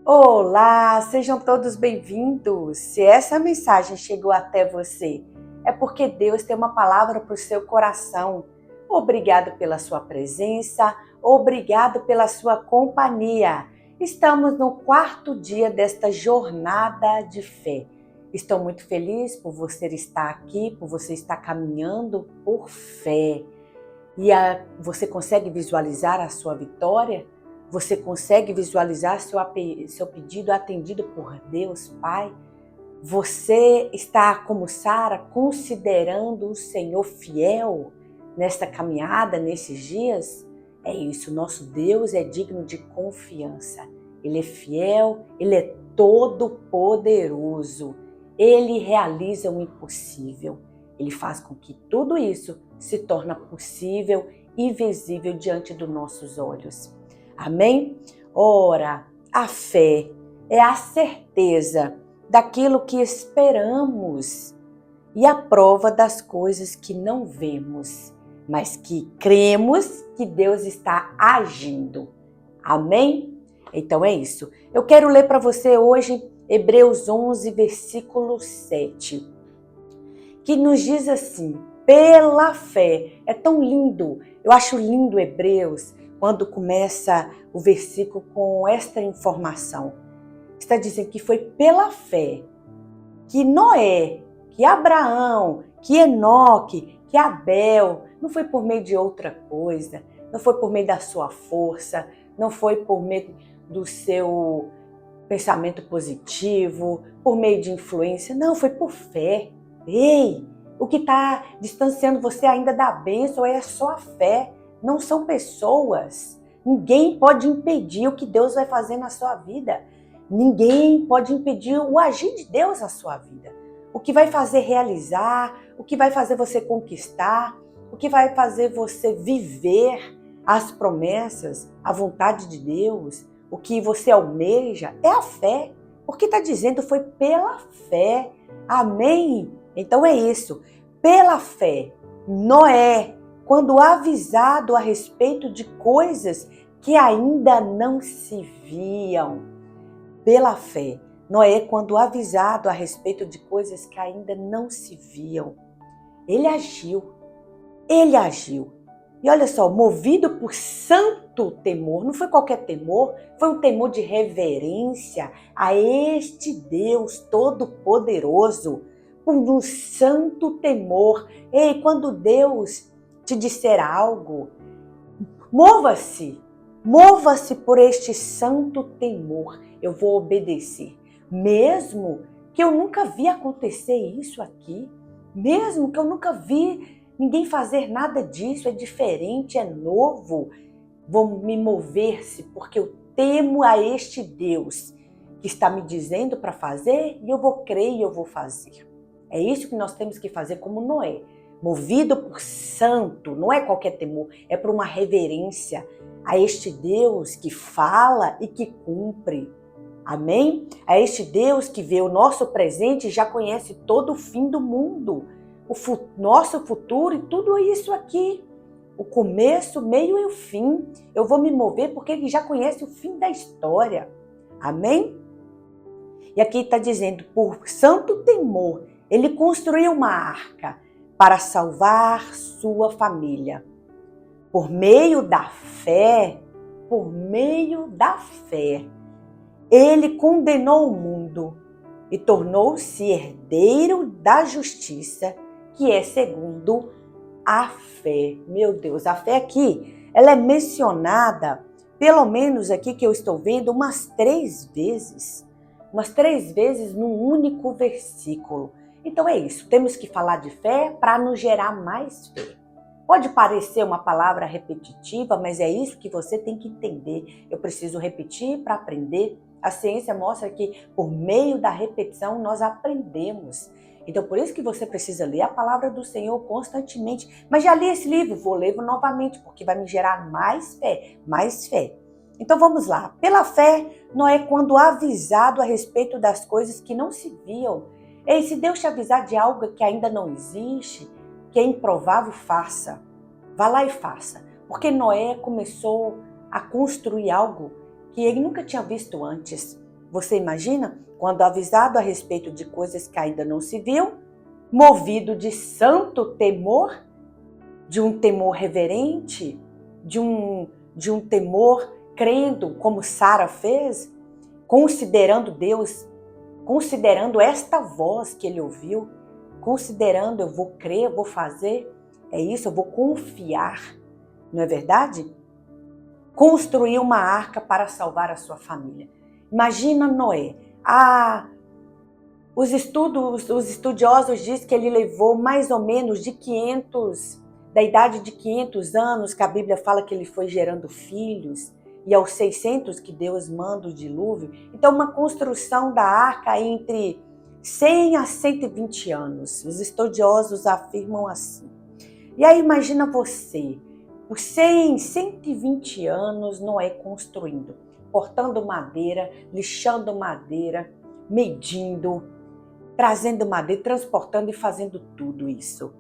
Olá, sejam todos bem-vindos. Se essa mensagem chegou até você, é porque Deus tem uma palavra para o seu coração. Obrigado pela sua presença, obrigado pela sua companhia. Estamos no quarto dia desta jornada de fé. Estou muito feliz por você estar aqui, por você estar caminhando por fé. Você consegue visualizar a sua vitória? Você consegue visualizar seu pedido atendido por Deus, Pai? Você está, como Sara, considerando o Senhor fiel nesta caminhada, nesses dias? É isso, nosso Deus é digno de confiança. Ele é fiel, Ele é todo poderoso. Ele realiza o impossível. Ele faz com que tudo isso se torne possível e visível diante dos nossos olhos. Amém? Ora, a fé é a certeza daquilo que esperamos e a prova das coisas que não vemos, mas que cremos que Deus está agindo. Amém? Então é isso. Eu quero ler para você hoje Hebreus 11, versículo 7, que nos diz assim: pela fé. É tão lindo. Eu acho lindo Hebreus quando começa o versículo com esta informação. Está dizendo que foi pela fé que Noé, que Abraão, que Enoque, que Abel, não foi por meio de outra coisa, não foi por meio da sua força, não foi por meio do seu pensamento positivo, por meio de influência, não, foi por fé. Ei, o que está distanciando você ainda da bênção é só a fé, não são pessoas. Ninguém pode impedir o que Deus vai fazer na sua vida. Ninguém pode impedir o agir de Deus na sua vida. O que vai fazer realizar, o que vai fazer você conquistar, o que vai fazer você viver as promessas, a vontade de Deus, o que você almeja é a fé. Porque está dizendo foi pela fé. Amém? Então é isso. Pela fé, Noé, quando avisado a respeito de coisas que ainda não se viam, pela fé, Noé, quando avisado a respeito de coisas que ainda não se viam, ele agiu. Ele agiu. E olha só, movido por santo temor, não foi qualquer temor, foi um temor de reverência a este Deus Todo-Poderoso, por um santo temor. Ei, quando Deus te disser algo, mova-se, mova-se por este santo temor. Eu vou obedecer, mesmo que eu nunca vi acontecer isso aqui, mesmo que eu nunca vi ninguém fazer nada disso, é diferente, é novo. Vou me mover-se porque eu temo a este Deus que está me dizendo para fazer e eu vou crer e eu vou fazer. É isso que nós temos que fazer como Noé. Movido por santo, não é qualquer temor, é por uma reverência a este Deus que fala e que cumpre. Amém? A este Deus que vê o nosso presente e já conhece todo o fim do mundo, nosso futuro e tudo isso aqui. O começo, o meio e o fim. Eu vou me mover porque ele já conhece o fim da história. Amém? E aqui está dizendo, por santo temor, ele construiu uma arca para salvar sua família. Por meio da fé, ele condenou o mundo e tornou-se herdeiro da justiça, que é segundo a fé. Meu Deus, a fé aqui, ela é mencionada, pelo menos aqui que eu estou vendo, umas 3 vezes. Umas 3 vezes num único versículo. Então é isso, temos que falar de fé para nos gerar mais fé. Pode parecer uma palavra repetitiva, mas é isso que você tem que entender. Eu preciso repetir para aprender. A ciência mostra que por meio da repetição nós aprendemos. Então por isso que você precisa ler a palavra do Senhor constantemente. Mas já li esse livro, vou ler novamente, porque vai me gerar mais fé, mais fé. Então vamos lá. Pela fé, Noé, quando avisado a respeito das coisas que não se viam. E se Deus te avisar de algo que ainda não existe, que é improvável, faça. Vá lá e faça. Porque Noé começou a construir algo que ele nunca tinha visto antes. Você imagina? Quando avisado a respeito de coisas que ainda não se viu, movido de santo temor, de um temor reverente, de um temor crendo como Sara fez, considerando Deus, considerando esta voz que ele ouviu, considerando eu vou crer, eu vou fazer, é isso, eu vou confiar, não é verdade? Construir uma arca para salvar a sua família. Imagina Noé. Os estudiosos dizem que ele levou mais ou menos da idade de 500 anos, que a Bíblia fala que ele foi gerando filhos, e aos 600 que Deus manda o dilúvio. Então, uma construção da arca entre 100 a 120 anos. Os estudiosos afirmam assim. E aí, imagina você, por 100, 120 anos, Noé construindo, cortando madeira, lixando madeira, medindo, trazendo madeira, transportando e fazendo tudo isso.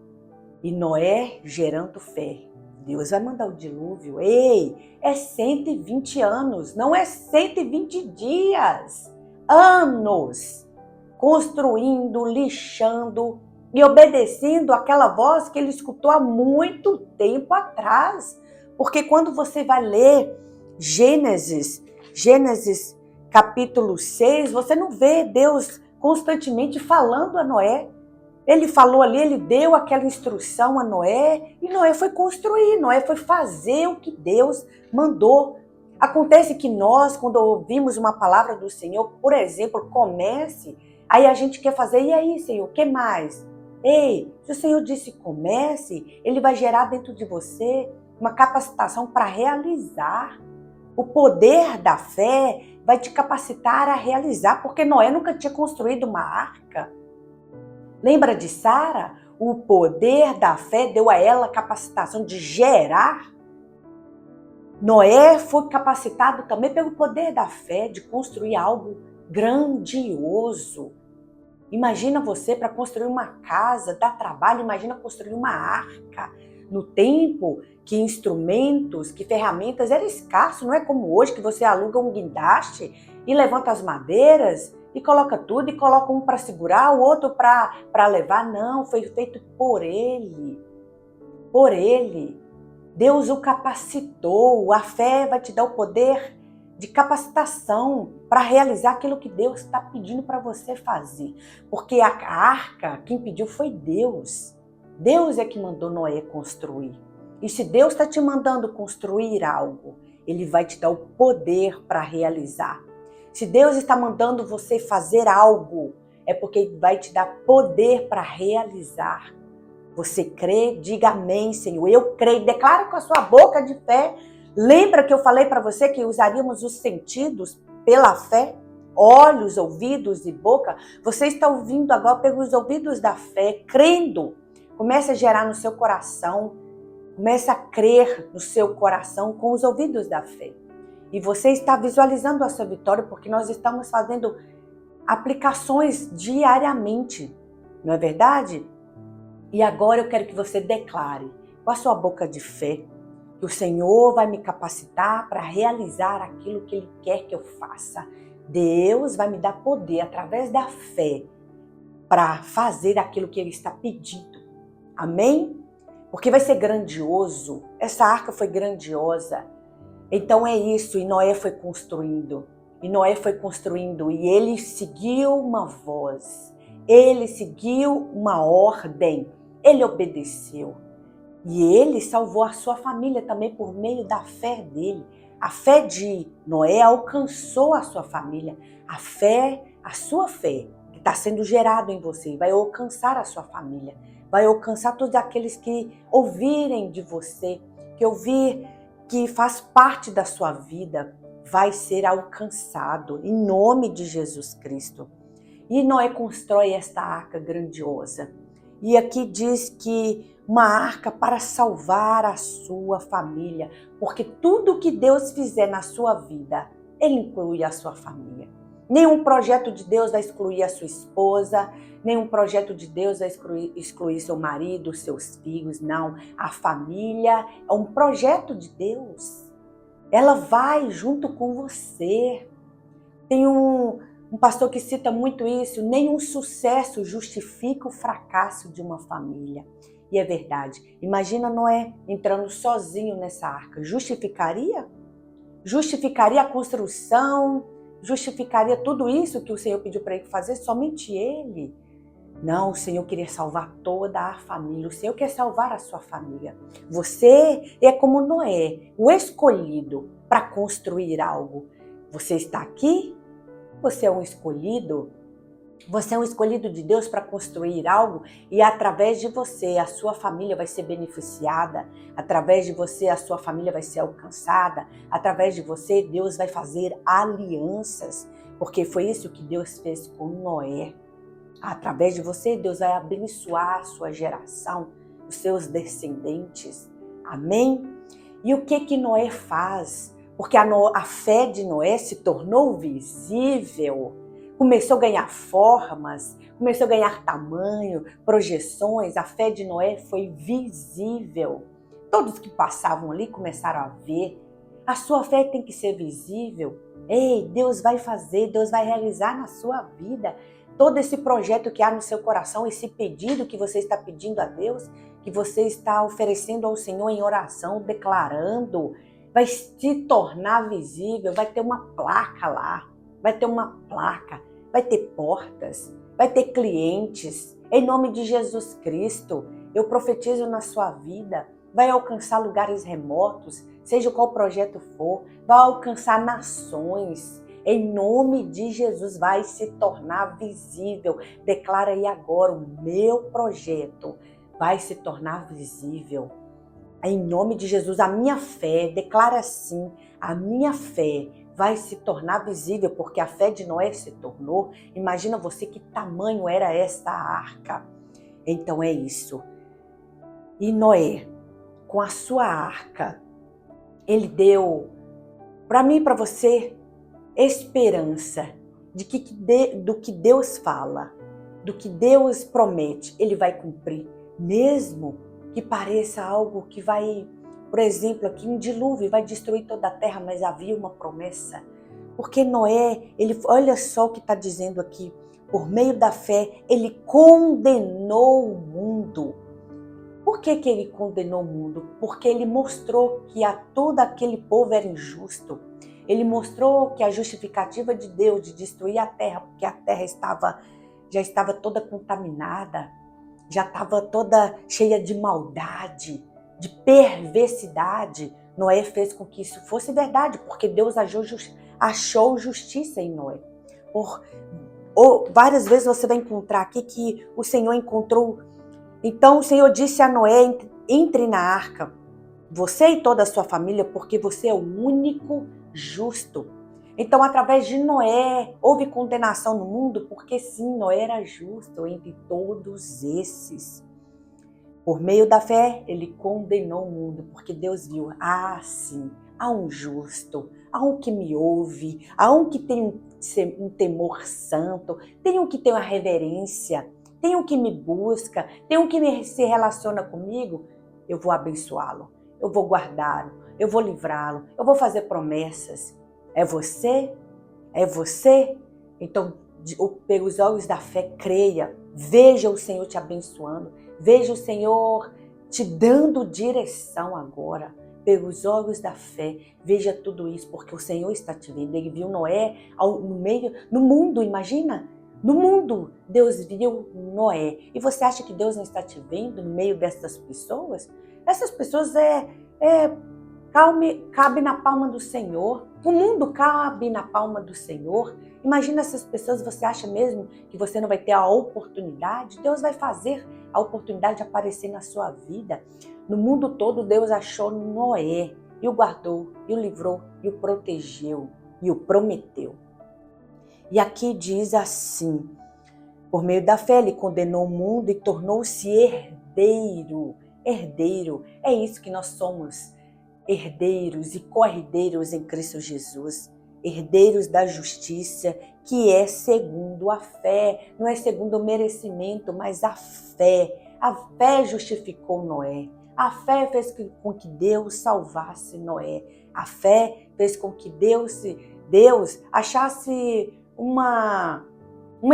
E Noé gerando fé. Deus vai mandar o dilúvio. Ei, é 120 anos, não é 120 dias. Anos construindo, lixando e obedecendo aquela voz que ele escutou há muito tempo atrás. Porque quando você vai ler Gênesis capítulo 6, você não vê Deus constantemente falando a Noé. Ele falou ali, ele deu aquela instrução a Noé e Noé foi construir, Noé foi fazer o que Deus mandou. Acontece que nós, quando ouvimos uma palavra do Senhor, por exemplo, comece, aí a gente quer fazer, e aí, Senhor, o que mais? Ei, se o Senhor disse comece, ele vai gerar dentro de você uma capacitação para realizar. O poder da fé vai te capacitar a realizar, porque Noé nunca tinha construído uma arca. Lembra de Sara? O poder da fé deu a ela a capacitação de gerar. Noé foi capacitado também pelo poder da fé de construir algo grandioso. Imagina você para construir uma casa, dá trabalho, imagina construir uma arca. No tempo que instrumentos, que ferramentas era escasso, não é como hoje que você aluga um guindaste e levanta as madeiras e coloca tudo e coloca um para segurar, o outro para levar. Não, foi feito por ele. Por ele. Deus o capacitou. A fé vai te dar o poder de capacitação para realizar aquilo que Deus está pedindo para você fazer. Porque a arca, quem pediu foi Deus. Deus é que mandou Noé construir. E se Deus está te mandando construir algo, Ele vai te dar o poder para realizar. Se Deus está mandando você fazer algo, é porque Ele vai te dar poder para realizar. Você crê? Diga amém, Senhor. Eu creio. Declara com a sua boca de fé. Lembra que eu falei para você que usaríamos os sentidos pela fé? Olhos, ouvidos e boca. Você está ouvindo agora pelos ouvidos da fé, crendo. Comece a gerar no seu coração. Comece a crer no seu coração com os ouvidos da fé. E você está visualizando a sua vitória porque nós estamos fazendo aplicações diariamente. Não é verdade? E agora eu quero que você declare com a sua boca de fé que o Senhor vai me capacitar para realizar aquilo que Ele quer que eu faça. Deus vai me dar poder através da fé para fazer aquilo que Ele está pedindo. Amém? Porque vai ser grandioso. Essa arca foi grandiosa. Então é isso. E Noé foi construindo. E Noé foi construindo. E ele seguiu uma voz. Ele seguiu uma ordem. Ele obedeceu. E ele salvou a sua família também por meio da fé dele. A fé de Noé alcançou a sua família. A fé, a sua fé, que está sendo gerado em você, vai alcançar a sua família. Vai alcançar todos aqueles que ouvirem de você, que ouvir que faz parte da sua vida, vai ser alcançado em nome de Jesus Cristo. E Noé constrói esta arca grandiosa. E aqui diz que uma arca para salvar a sua família, porque tudo que Deus fizer na sua vida, Ele inclui a sua família. Nenhum projeto de Deus vai excluir a sua esposa, nenhum projeto de Deus vai excluir seu marido, seus filhos, não. A família é um projeto de Deus. Ela vai junto com você. Tem um Um pastor que cita muito isso: nenhum sucesso justifica o fracasso de uma família. E é verdade. Imagina Noé entrando sozinho nessa arca. Justificaria? Justificaria a construção? Justificaria tudo isso que o Senhor pediu para ele fazer? Somente ele? Não, o Senhor queria salvar toda a família. O Senhor quer salvar a sua família. Você é como Noé, o escolhido para construir algo. Você está aqui? Você é um escolhido? Você é um escolhido de Deus para construir algo e através de você a sua família vai ser beneficiada, através de você a sua família vai ser alcançada, através de você Deus vai fazer alianças, porque foi isso que Deus fez com Noé. Através de você Deus vai abençoar a sua geração, os seus descendentes. Amém? E o que Noé faz? Porque a fé de Noé se tornou visível. Começou a ganhar formas, começou a ganhar tamanho, projeções. A fé de Noé foi visível. Todos que passavam ali começaram a ver. A sua fé tem que ser visível. Ei, Deus vai fazer, Deus vai realizar na sua vida. Todo esse projeto que há no seu coração, esse pedido que você está pedindo a Deus, que você está oferecendo ao Senhor em oração, declarando, vai se tornar visível, vai ter uma placa lá. Vai ter uma placa, vai ter portas, vai ter clientes. Em nome de Jesus Cristo, eu profetizo na sua vida, vai alcançar lugares remotos, seja qual projeto for, vai alcançar nações. Em nome de Jesus, vai se tornar visível. Declara aí agora, o meu projeto vai se tornar visível. Em nome de Jesus, a minha fé, declara assim, a minha fé vai se tornar visível, porque a fé de Noé se tornou. Imagina você que tamanho era esta arca. Então é isso. E Noé, com a sua arca, ele deu para mim e para você esperança do que Deus fala, do que Deus promete, ele vai cumprir, mesmo que pareça algo que vai, por exemplo, aqui um dilúvio vai destruir toda a terra, mas havia uma promessa. Porque Noé, olha só o que está dizendo aqui, por meio da fé, ele condenou o mundo. Por que ele condenou o mundo? Porque ele mostrou que a todo aquele povo era injusto. Ele mostrou que a justificativa de Deus de destruir a terra, porque a terra já estava toda contaminada, já estava toda cheia de maldade, de perversidade. Noé fez com que isso fosse verdade, porque Deus achou justiça em Noé. Várias vezes você vai encontrar aqui que o Senhor encontrou. Então o Senhor disse a Noé, entre na arca, você e toda a sua família, porque você é o único justo. Então, através de Noé, houve condenação no mundo, porque sim, Noé era justo entre todos esses. Por meio da fé, ele condenou o mundo, porque Deus viu, sim, há um justo, há um que me ouve, há um que tem um temor santo, tem um que tem uma reverência, tem um que me busca, tem um que se relaciona comigo. Eu vou abençoá-lo, eu vou guardá-lo, eu vou livrá-lo, eu vou fazer promessas. É você? É você? Então, pelos olhos da fé, creia, veja o Senhor te abençoando, veja o Senhor te dando direção agora. Pelos olhos da fé, veja tudo isso, porque o Senhor está te vendo. Ele viu Noé no mundo, imagina? No mundo, Deus viu Noé. E você acha que Deus não está te vendo no meio dessas pessoas? Essas pessoas cabe na palma do Senhor. O mundo cabe na palma do Senhor. Imagina essas pessoas, você acha mesmo que você não vai ter a oportunidade? Deus vai fazer a oportunidade aparecer na sua vida. No mundo todo, Deus achou Noé e o guardou, e o livrou, e o protegeu, e o prometeu. E aqui diz assim, por meio da fé ele condenou o mundo e tornou-se herdeiro. Herdeiro, é isso que nós somos, herdeiros e co-herdeiros em Cristo Jesus. Herdeiros da justiça, que é segundo a fé, não é segundo o merecimento, mas a fé. A fé justificou Noé. A fé fez com que Deus salvasse Noé. A fé fez com que Deus achasse uma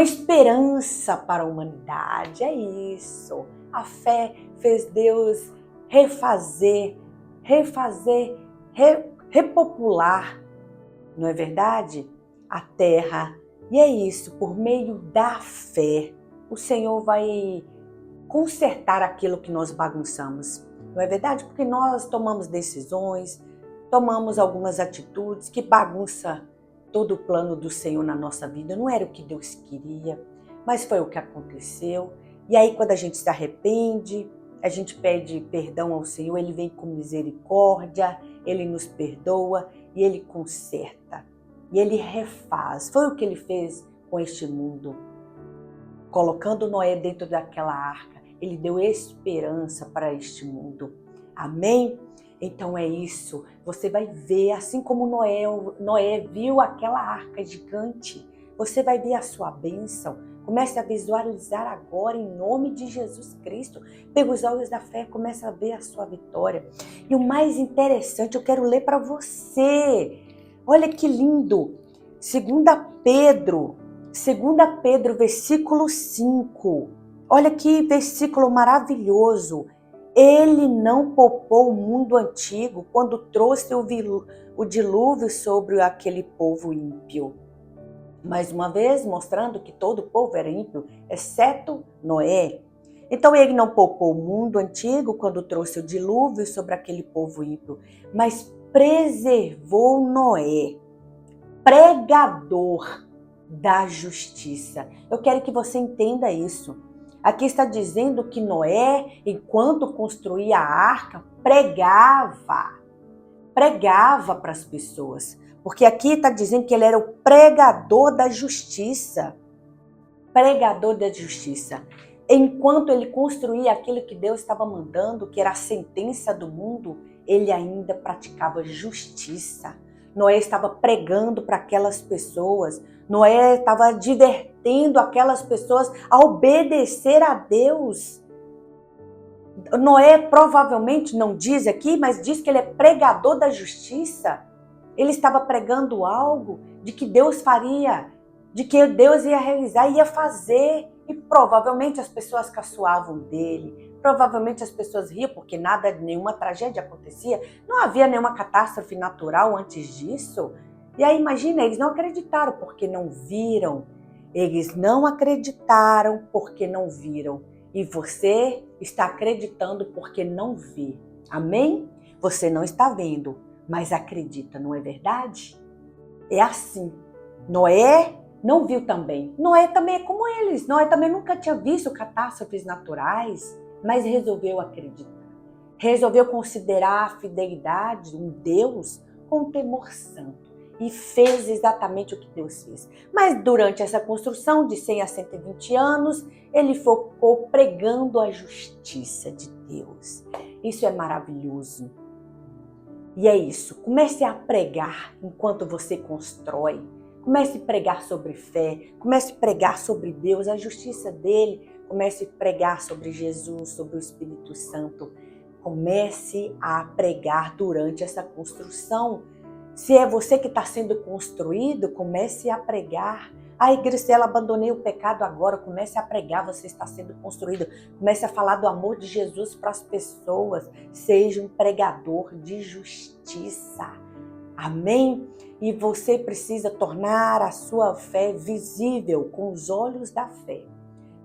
esperança para a humanidade. É isso. A fé fez Deus repopular, não é verdade? A terra. E é isso, por meio da fé, o Senhor vai consertar aquilo que nós bagunçamos. Não é verdade? Porque nós tomamos decisões, tomamos algumas atitudes que bagunçam todo o plano do Senhor na nossa vida. Não era o que Deus queria, mas foi o que aconteceu. E aí quando a gente se arrepende, a gente pede perdão ao Senhor, Ele vem com misericórdia, Ele nos perdoa e Ele conserta. E Ele refaz. Foi o que Ele fez com este mundo. Colocando Noé dentro daquela arca, Ele deu esperança para este mundo. Amém? Então é isso. Você vai ver, assim como Noé viu aquela arca gigante, você vai ver a sua bênção. Comece a visualizar agora em nome de Jesus Cristo. Pega os olhos da fé, comece a ver a sua vitória. E o mais interessante, eu quero ler para você. Olha que lindo. 2 Pedro, versículo 5. Olha que versículo maravilhoso. Ele não poupou o mundo antigo quando trouxe o dilúvio sobre aquele povo ímpio. Mais uma vez, mostrando que todo o povo era ímpio, exceto Noé. Então ele não poupou o mundo antigo quando trouxe o dilúvio sobre aquele povo ímpio, mas preservou Noé, pregador da justiça. Eu quero que você entenda isso. Aqui está dizendo que Noé, enquanto construía a arca, pregava para as pessoas. Porque aqui está dizendo que ele era o pregador da justiça. Pregador da justiça. Enquanto ele construía aquilo que Deus estava mandando, que era a sentença do mundo, ele ainda praticava justiça. Noé estava pregando para aquelas pessoas. Noé estava advertendo aquelas pessoas a obedecer a Deus. Noé provavelmente, não diz aqui, mas diz que ele é pregador da justiça. Ele estava pregando algo de que Deus faria, de que Deus ia realizar, ia fazer. E provavelmente as pessoas caçoavam dele, provavelmente as pessoas riam porque nenhuma tragédia acontecia. Não havia nenhuma catástrofe natural antes disso. E aí imagina, eles não acreditaram porque não viram. Eles não acreditaram porque não viram. E você está acreditando porque não vê. Amém? Você não está vendo, mas acredita, não é verdade? É assim. Noé não viu também. Noé também é como eles. Noé também nunca tinha visto catástrofes naturais, mas resolveu acreditar. Resolveu considerar a fidelidade de um Deus com temor santo. E fez exatamente o que Deus fez. Mas durante essa construção de 100 a 120 anos, ele ficou pregando a justiça de Deus. Isso é maravilhoso. E é isso. Comece a pregar enquanto você constrói. Comece a pregar sobre fé. Comece a pregar sobre Deus, a justiça dele. Comece a pregar sobre Jesus, sobre o Espírito Santo. Comece a pregar durante essa construção. Se é você que está sendo construído, comece a pregar. Gricela, abandonei o pecado agora. Comece a pregar, você está sendo construído. Comece a falar do amor de Jesus para as pessoas. Seja um pregador de justiça. Amém? E você precisa tornar a sua fé visível com os olhos da fé.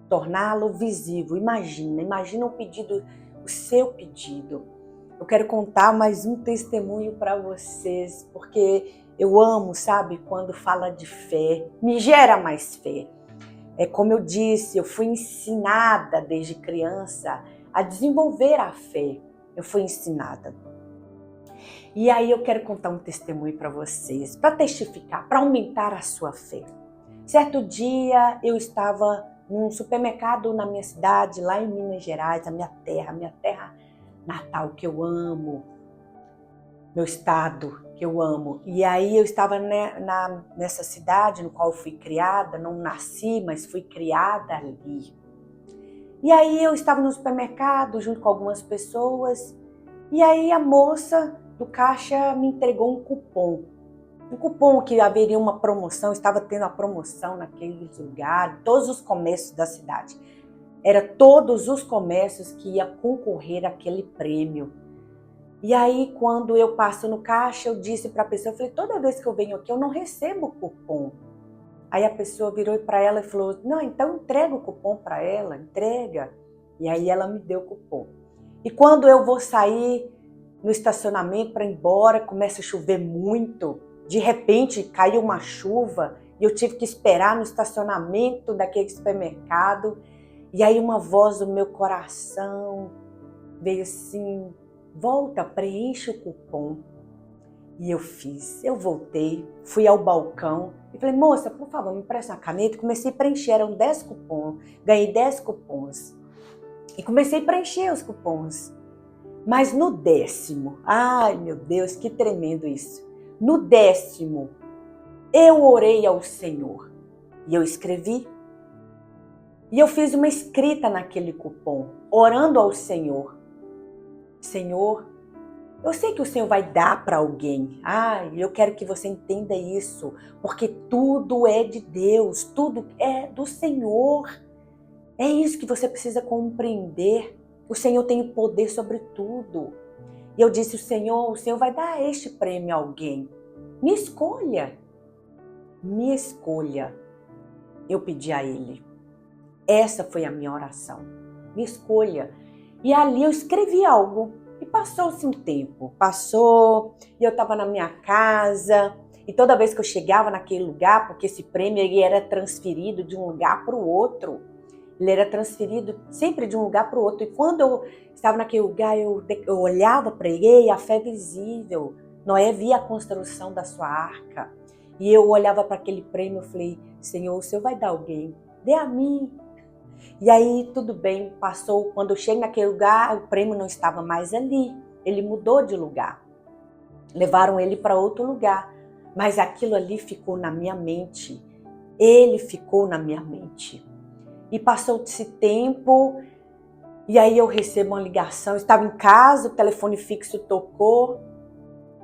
Torná-lo visível. Imagina o seu pedido. Eu quero contar mais um testemunho para vocês, porque eu amo, sabe, quando fala de fé, me gera mais fé. É como eu disse, eu fui ensinada desde criança a desenvolver a fé. Eu fui ensinada. E aí eu quero contar um testemunho para vocês, para testificar, para aumentar a sua fé. Certo dia eu estava num supermercado na minha cidade, lá em Minas Gerais, a minha terra natal que eu amo, meu estado que eu amo. E aí eu estava nessa cidade no qual eu fui criada, não nasci, mas fui criada ali. E aí eu estava no supermercado junto com algumas pessoas, e aí a moça do caixa me entregou um cupom. um cupom que haveria uma promoção, estava tendo a promoção naquele lugar, todos os comércios da cidade. Era todos os comércios que iam concorrer àquele prêmio. E aí, quando eu passo no caixa, eu disse para a pessoa, eu falei, toda vez que eu venho aqui, eu não recebo cupom. Aí a pessoa virou para ela e falou, não, então entrega o cupom para ela, entrega. E aí ela me deu o cupom. E quando eu vou sair no estacionamento para ir embora, começa a chover muito. De repente caiu uma chuva e eu tive que esperar no estacionamento daquele supermercado. E aí uma voz do meu coração veio assim, volta, preenche o cupom. E eu fiz, eu voltei, fui ao balcão e falei, moça, por favor, me empresta uma caneta. Comecei a preencher, eram 10 cupons, ganhei 10 cupons. E comecei a preencher os cupons. Mas no 10º, ai meu Deus, que tremendo isso. No 10º, eu orei ao Senhor e eu escrevi. E eu fiz uma escrita naquele cupom, orando ao Senhor. Senhor, eu sei que o Senhor vai dar para alguém. Eu quero que você entenda isso, porque tudo é de Deus, tudo é do Senhor. É isso que você precisa compreender. O Senhor tem o poder sobre tudo. E eu disse, o Senhor vai dar este prêmio a alguém. Me escolha. Me escolha. Eu pedi a Ele. Essa foi a minha oração. Me escolha. E ali eu escrevi algo. E passou-se um tempo. Passou. E eu estava na minha casa. E toda vez que eu chegava naquele lugar, porque esse prêmio ele era transferido de um lugar para o outro. Ele era transferido sempre de um lugar para o outro. E quando eu estava naquele lugar, eu olhava para ele, a fé visível. Noé via a construção da sua arca. E eu olhava para aquele prêmio e falei, Senhor, o Senhor vai dar alguém. Dê a mim. E aí, tudo bem, passou. Quando eu cheguei naquele lugar, o prêmio não estava mais ali. Ele mudou de lugar. Levaram ele para outro lugar. Mas aquilo ali ficou na minha mente. Ele ficou na minha mente. E passou esse tempo, e aí eu recebo uma ligação. Eu estava em casa, o telefone fixo tocou,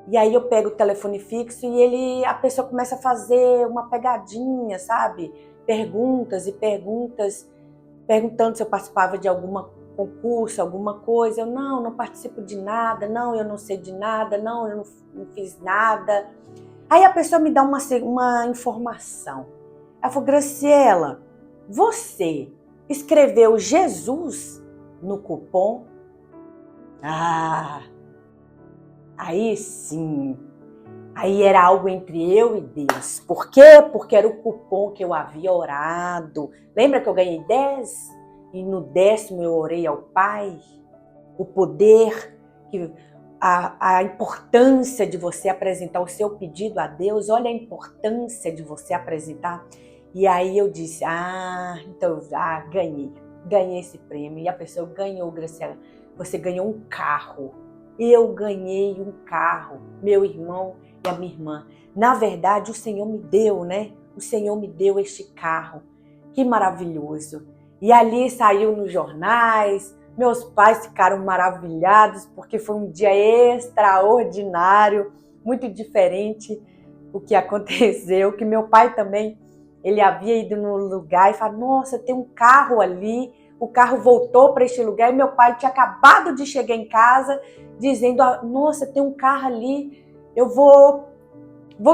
e aí eu pego o telefone fixo e a pessoa começa a fazer uma pegadinha, sabe? Perguntas e perguntas, perguntando se eu participava de algum concurso, alguma coisa. Eu não participo de nada, não, eu não sei de nada, não, eu não fiz nada. Aí a pessoa me dá uma informação. Ela falou, Graciela, você escreveu Jesus no cupom? Aí sim. Aí era algo entre eu e Deus. Por quê? Porque era o cupom que eu havia orado. Lembra que eu ganhei 10? E no 10º eu orei ao Pai. O poder, a importância de você apresentar o seu pedido a Deus. Olha a importância de você apresentar. E aí eu disse, então ganhei esse prêmio. E a pessoa ganhou, Graciela, você ganhou um carro. Eu ganhei um carro, meu irmão e a minha irmã. Na verdade, o Senhor me deu, né? O Senhor me deu este carro. Que maravilhoso. E ali saiu nos jornais, meus pais ficaram maravilhados, porque foi um dia extraordinário, muito diferente o que aconteceu, que meu pai também, ele havia ido no lugar e falou, nossa, tem um carro ali, o carro voltou para este lugar e meu pai tinha acabado de chegar em casa dizendo, nossa, tem um carro ali, eu vou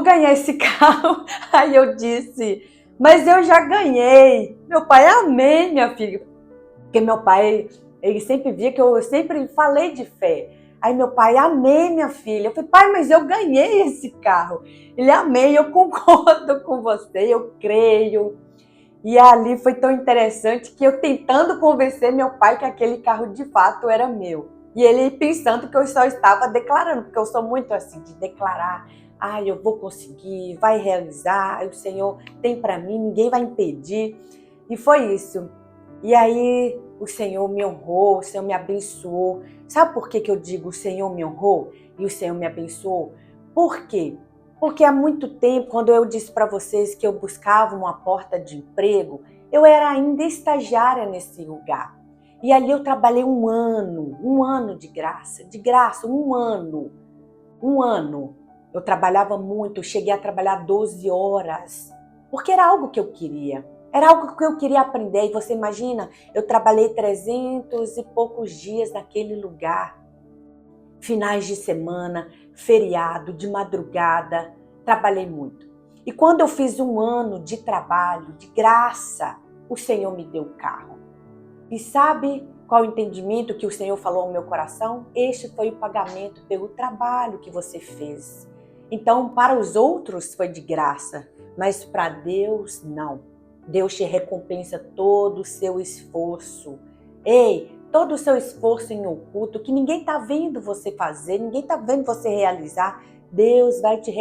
ganhar esse carro. Aí eu disse, mas eu já ganhei. Meu pai, amém, minha filha. Porque meu pai, ele sempre via que eu sempre falei de fé. Aí meu pai, amém, minha filha. Eu falei, pai, mas eu ganhei esse carro. Ele, amém, eu concordo com você, eu creio. E ali foi tão interessante que eu tentando convencer meu pai que aquele carro de fato era meu. E ele pensando que eu só estava declarando, porque eu sou muito assim, de declarar. Eu vou conseguir, vai realizar, o Senhor tem para mim, ninguém vai impedir. E foi isso. E aí o Senhor me honrou, o Senhor me abençoou. Sabe por que eu digo o Senhor me honrou e o Senhor me abençoou? Por quê? Porque há muito tempo, quando eu disse para vocês que eu buscava uma porta de emprego, eu era ainda estagiária nesse lugar. E ali eu trabalhei um ano de graça, um ano. Eu trabalhava muito, cheguei a trabalhar 12 horas, porque era algo que eu queria. Era algo que eu queria aprender. E você imagina, eu trabalhei 300 e poucos dias naquele lugar. Finais de semana, feriado, de madrugada, trabalhei muito. E quando eu fiz 1 ano de trabalho, de graça, o Senhor me deu o carro. E sabe qual o entendimento que o Senhor falou ao meu coração? Este foi o pagamento pelo trabalho que você fez. Então, para os outros foi de graça, mas para Deus não. Deus te recompensa todo o seu esforço. Ei, todo o seu esforço em oculto, que ninguém está vendo você fazer, ninguém está vendo você realizar, Deus vai te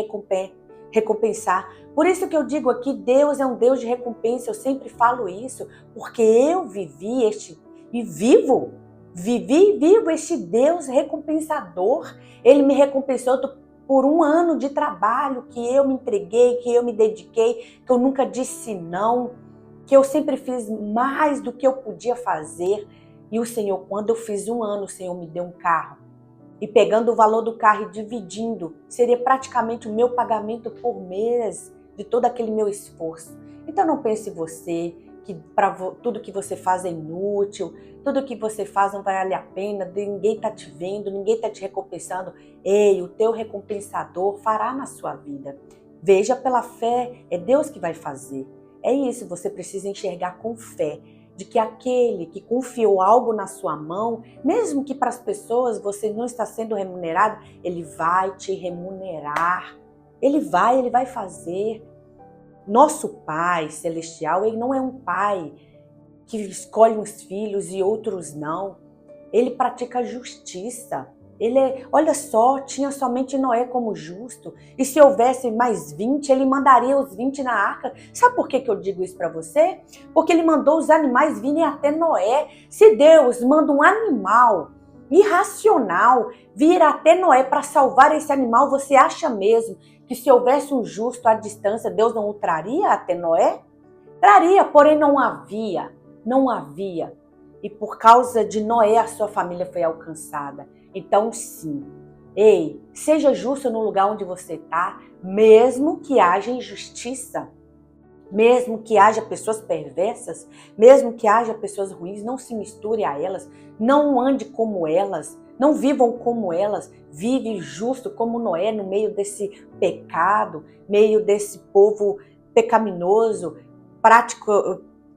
recompensar. Por isso que eu digo aqui, Deus é um Deus de recompensa, eu sempre falo isso, porque eu vivi vivo este Deus recompensador. Ele me recompensou por 1 ano de trabalho que eu me entreguei, que eu me dediquei, que eu nunca disse não, que eu sempre fiz mais do que eu podia fazer. E o Senhor, quando eu fiz 1 ano, o Senhor me deu um carro. E pegando o valor do carro e dividindo, seria praticamente o meu pagamento por mês de todo aquele meu esforço. Então não pense você que tudo que você faz é inútil, tudo que você faz não vale a pena, ninguém está te vendo, ninguém está te recompensando. Ei, o teu recompensador fará na sua vida. Veja pela fé, é Deus que vai fazer. É isso, você precisa enxergar com fé, de que aquele que confiou algo na sua mão, mesmo que para as pessoas você não está sendo remunerado, ele vai te remunerar. Ele vai fazer. Nosso Pai Celestial, ele não é um pai que escolhe uns filhos e outros não. Ele pratica justiça. Olha só, tinha somente Noé como justo. E se houvesse mais 20, ele mandaria os 20 na arca. Sabe por que eu digo isso para você? Porque ele mandou os animais virem até Noé. Se Deus manda um animal irracional vir até Noé para salvar esse animal, você acha mesmo que se houvesse um justo à distância, Deus não o traria até Noé? Traria, porém não havia. E por causa de Noé, a sua família foi alcançada. Então, sim. Ei, seja justo no lugar onde você está, mesmo que haja injustiça, mesmo que haja pessoas perversas, mesmo que haja pessoas ruins, não se misture a elas, não ande como elas, não vivam como elas, vive justo como Noé no meio desse pecado, meio desse povo pecaminoso,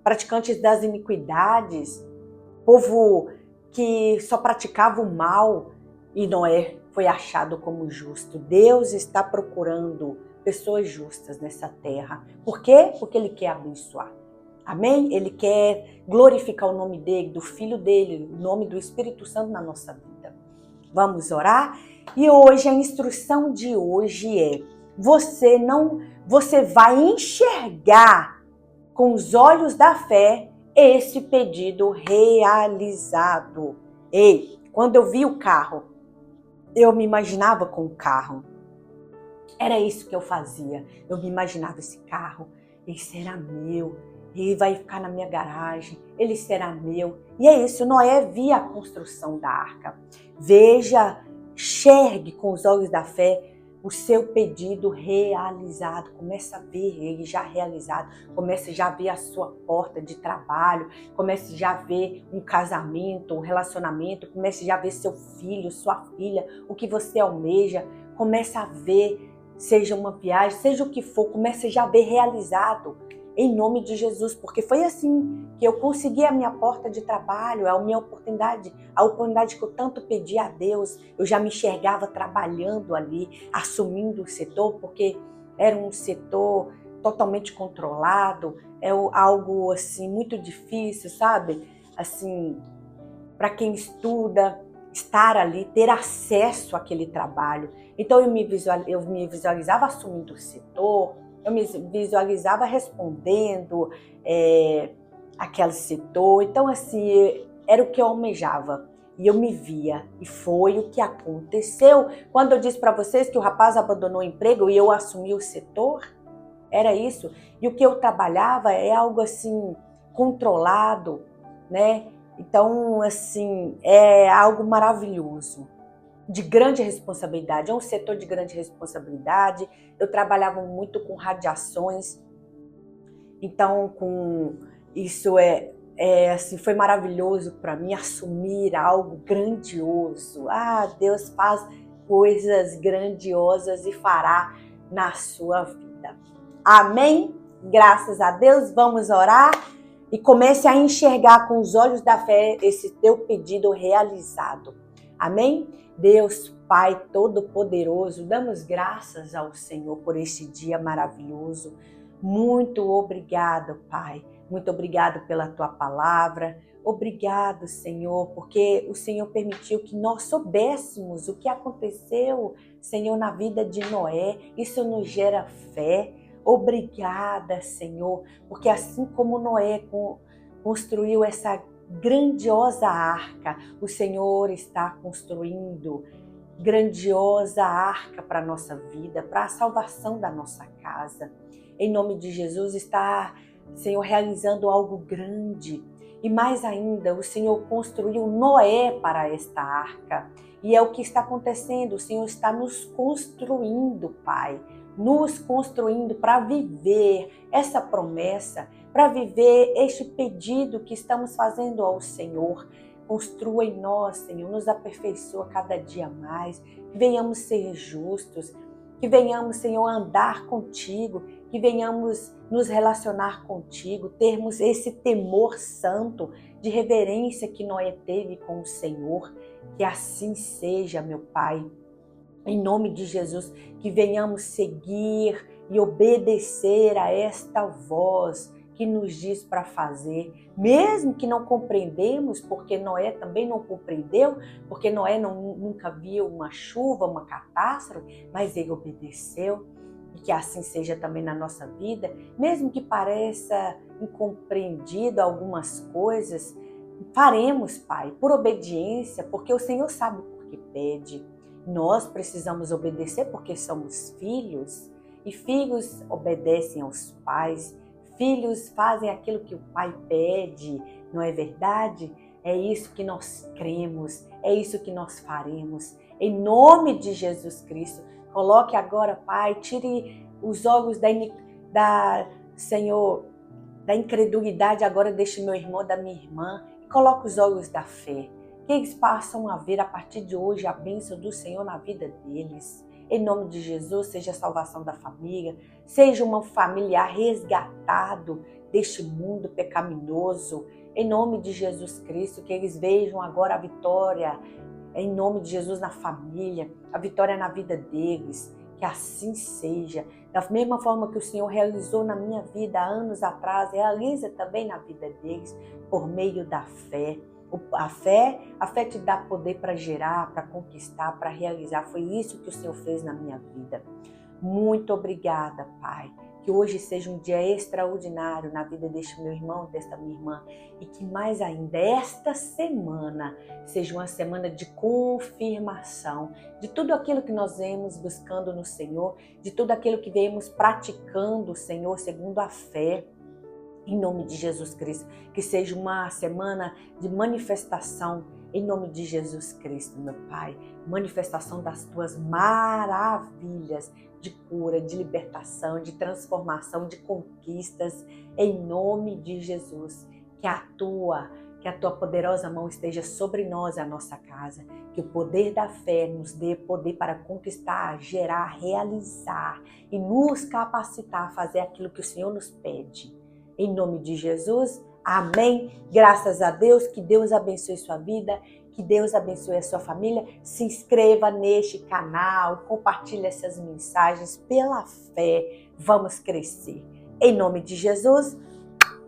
praticantes das iniquidades, povo que só praticava o mal, e Noé foi achado como justo. Deus está procurando pessoas justas nessa terra. Por quê? Porque Ele quer abençoar. Amém? Ele quer glorificar o nome dele, do Filho dele, o nome do Espírito Santo na nossa vida. Vamos orar? E hoje, a instrução de hoje é: você vai enxergar com os olhos da fé esse pedido realizado. Ei, quando eu vi o carro, eu me imaginava com o carro. Era isso que eu fazia. Eu me imaginava esse carro, ele será meu, ele vai ficar na minha garagem, ele será meu. E é isso, Noé via a construção da arca. Veja, enxergue com os olhos da fé o seu pedido realizado. Começa a ver ele já realizado. Começa já a ver a sua porta de trabalho. Comece já a ver um casamento, um relacionamento. Comece já a ver seu filho, sua filha, o que você almeja. Comece a ver, seja uma viagem, seja o que for, comece já a ver realizado. Em nome de Jesus, porque foi assim que eu consegui a minha porta de trabalho, a minha oportunidade, a oportunidade que eu tanto pedi a Deus. Eu já me enxergava trabalhando ali, assumindo o setor, porque era um setor totalmente controlado, é algo assim muito difícil, sabe? Assim, para quem estuda, estar ali, ter acesso àquele trabalho. Então eu me visualizava assumindo o setor, eu me visualizava respondendo aquele setor. Então, assim, era o que eu almejava. E eu me via. E foi o que aconteceu. Quando eu disse para vocês que o rapaz abandonou o emprego e eu assumi o setor, era isso. E o que eu trabalhava é algo assim, controlado, né? Então, assim, é algo maravilhoso. de grande responsabilidade, é um setor de grande responsabilidade. Eu trabalhava muito com radiações, então isso assim, foi maravilhoso para mim assumir algo grandioso. Deus faz coisas grandiosas e fará na sua vida. Amém? Graças a Deus, vamos orar e comece a enxergar com os olhos da fé esse teu pedido realizado. Amém? Deus, Pai Todo-Poderoso, damos graças ao Senhor por este dia maravilhoso. Muito obrigado, Pai. Muito obrigado pela tua palavra. Obrigado, Senhor, porque o Senhor permitiu que nós soubéssemos o que aconteceu, Senhor, na vida de Noé. Isso nos gera fé. Obrigada, Senhor, porque assim como Noé construiu essa grandiosa arca, o Senhor está construindo grandiosa arca para a nossa vida, para a salvação da nossa casa. Em nome de Jesus, está, Senhor, realizando algo grande. E mais ainda, o Senhor construiu Noé para esta arca. E é o que está acontecendo, o Senhor está nos construindo, Pai. Nos construindo para viver essa promessa, para viver este pedido que estamos fazendo ao Senhor. Construa em nós, Senhor, nos aperfeiçoa cada dia mais, que venhamos ser justos, que venhamos, Senhor, andar contigo, que venhamos nos relacionar contigo, termos esse temor santo de reverência que Noé teve com o Senhor. Que assim seja, meu Pai. Em nome de Jesus, que venhamos seguir e obedecer a esta voz que nos diz para fazer, mesmo que não compreendemos, porque Noé também não compreendeu, porque Noé nunca viu uma chuva, uma catástrofe, mas ele obedeceu. E que assim seja também na nossa vida, mesmo que pareça incompreendido algumas coisas, faremos, Pai, por obediência, porque o Senhor sabe por que pede. Nós precisamos obedecer porque somos filhos, e filhos obedecem aos pais, filhos fazem aquilo que o pai pede, não é verdade? É isso que nós cremos, é isso que nós faremos. Em nome de Jesus Cristo, coloque agora, Pai, tire os olhos Senhor, da incredulidade agora deste meu irmão, da minha irmã, e coloque os olhos da fé. Que eles passam a ver a partir de hoje a bênção do Senhor na vida deles. Em nome de Jesus, seja a salvação da família, seja uma familiar resgatado deste mundo pecaminoso. Em nome de Jesus Cristo, que eles vejam agora a vitória, em nome de Jesus, na família, a vitória na vida deles. Que assim seja. Da mesma forma que o Senhor realizou na minha vida há anos atrás, realiza também na vida deles, por meio da fé. A fé te dá poder para gerar, para conquistar, para realizar. Foi isso que o Senhor fez na minha vida. Muito obrigada, Pai. Que hoje seja um dia extraordinário na vida deste meu irmão, desta minha irmã. E que mais ainda, esta semana seja uma semana de confirmação de tudo aquilo que nós vemos buscando no Senhor, de tudo aquilo que vemos praticando, Senhor, segundo a fé. Em nome de Jesus Cristo, que seja uma semana de manifestação, em nome de Jesus Cristo, meu Pai. Manifestação das tuas maravilhas de cura, de libertação, de transformação, de conquistas, em nome de Jesus. Que a tua poderosa mão esteja sobre nós e a nossa casa. Que o poder da fé nos dê poder para conquistar, gerar, realizar e nos capacitar a fazer aquilo que o Senhor nos pede. Em nome de Jesus, amém. Graças a Deus, que Deus abençoe sua vida, que Deus abençoe a sua família. Se inscreva neste canal, compartilhe essas mensagens pela fé. Vamos crescer. Em nome de Jesus,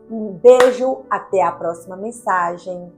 um beijo, até a próxima mensagem.